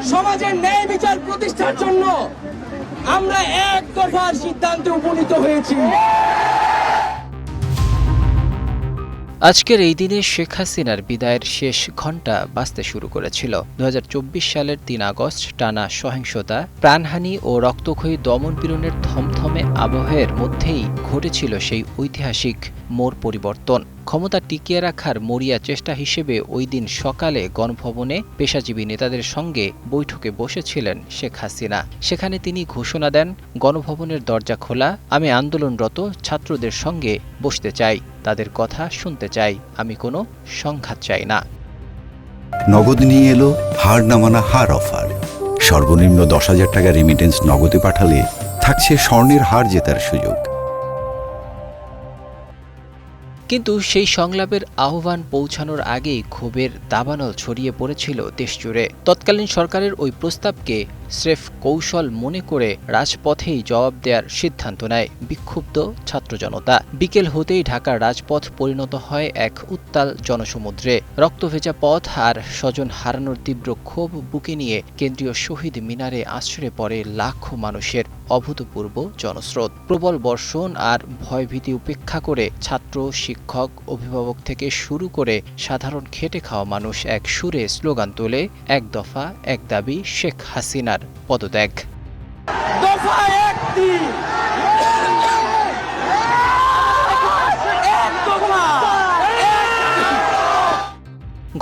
সমাজের ন্যায় বিচার প্রতিষ্ঠার জন্য আমরা এক দফার সিদ্ধান্তে উপনীত হয়েছি। আজকের এই দিনে শেখ হাসিনার বিদায়ের শেষ ঘণ্টা বাজতে শুরু করেছিল। ২০২৪ সালের ৩ আগস্ট টানা সহিংসতা, প্রাণহানি ও রক্তক্ষয়ী দমনপীড়নের থমথমে আবহের মধ্যেই ঘটেছিল সেই ঐতিহাসিক মোড় পরিবর্তন। ক্ষমতা টিকিয়ে রাখার মরিয়া চেষ্টা হিসেবে ওই দিন সকালে গণভবনে পেশাজীবী নেতাদের সঙ্গে বৈঠকে বসেছিলেন শেখ হাসিনা। সেখানে তিনি ঘোষণা দেন, গণভবনের দরজা খোলা, আমি আন্দোলনরত ছাত্রদের সঙ্গে বসতে চাই, তাদের কথা শুনতে চাই, আমি কোনো সংঘাত চাই না। নগদ নিয়ে এলো হার না মানা হার অফার। সর্বনিম্ন ১০,০০০ টাকা রেমিটেন্স নগদে পাঠালে থাকছে স্বর্ণের হার জেতার সুযোগ। কিন্তু সেই সংলাপের আহ্বান পৌঁছানোর আগেই ক্ষোভের দাবানল ছড়িয়ে পড়েছিল দেশজুড়ে। তৎকালীন সরকারের ওই প্রস্তাবকে স্রেফ কৌশল মনে করে রাজপথেই জবাব দেওয়ার সিদ্ধান্ত নেয় বিক্ষুব্ধ ছাত্র জনতা। বিকেল হতেই ঢাকার রাজপথ পরিণত হয় এক উত্তাল জনসমুদ্রে। রক্তভেজা পথ আর স্বজন হারানোর তীব্র ক্ষোভ বুকে নিয়ে কেন্দ্রীয় শহীদ মিনারে আশ্রয়ে পড়ে লাখো মানুষের অভূতপূর্ব জনস্রোত। প্রবল বর্ষণ আর ভয়ভীতি উপেক্ষা করে ছাত্র, শিক্ষক, অভিভাবক থেকে শুরু করে সাধারণ খেটে খাওয়া মানুষ এক সুরে স্লোগান তোলে, এক দফা এক দাবি, শেখ হাসিনার পদত্যাগ। দফা একটি,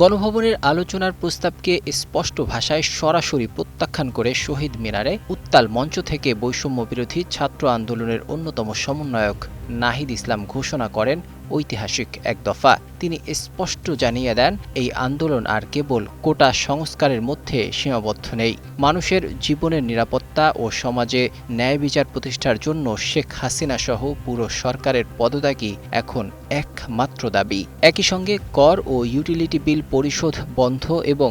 গণভবনের আলোচনার প্রস্তাবকে স্পষ্ট ভাষায় সরাসরি প্রত্যাখ্যান করে শহীদ মিনারে উত্তাল মঞ্চ থেকে বৈষম্য বিরোধী ছাত্র আন্দোলনের অন্যতম সমন্বয়ক নাহিদ ইসলাম ঘোষণা করেন ঐতিহাসিক এক দফা। তিনি স্পষ্ট জানিয়ে দেন, এই আন্দোলন আর কেবল কোটা সংস্কারের মধ্যে সীমাবদ্ধ নেই। মানুষের জীবনের নিরাপত্তা ও সমাজে ন্যায় বিচার প্রতিষ্ঠার জন্য শেখ হাসিনা সহ পুরো সরকারের পদত্যাগই এখন একমাত্র দাবি। একই সঙ্গে কর ও ইউটিলিটি বিল পরিশোধ বন্ধ এবং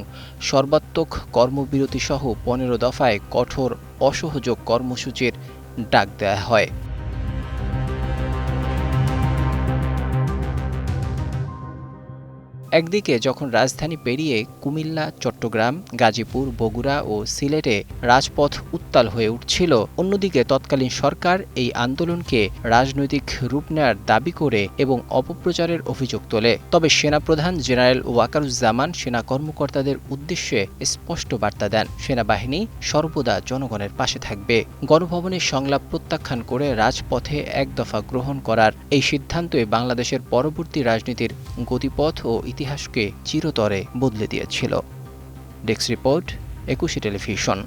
সর্বাত্মক কর্মবিরতি সহ ১৫ দফায় কঠোর অসহযোগ কর্মসূচির ডাক দেওয়া হয়। একদিকে যখন রাজধানী পেরিয়ে কুমিল্লা, চট্টগ্রাম, গাজীপুর, বগুড়া ও সিলেটে রাজপথ উত্তাল হয়ে উঠছিল, অন্যদিকে তৎকালীন সরকার এই আন্দোলনকে রাজনৈতিক রূপ নেয়ার দাবি করে এবং অপপ্রচারের অভিযোগ তোলে। তবে সেনাপ্রধান জেনারেল ওয়াকারুজ্জামান সেনা কর্মকর্তাদের উদ্দেশ্যে স্পষ্ট বার্তা দেন, সেনাবাহিনী সর্বদা জনগণের পাশে থাকবে। গণভবনের সংলাপ প্রত্যাখ্যান করে রাজপথে এক দফা গ্রহণ করার এই সিদ্ধান্তই বাংলাদেশের পরবর্তী রাজনীতির গতিপথ ও ইতিহাসকে চিরতরে বদলে দিয়েছিল। Desk report, ২১ television.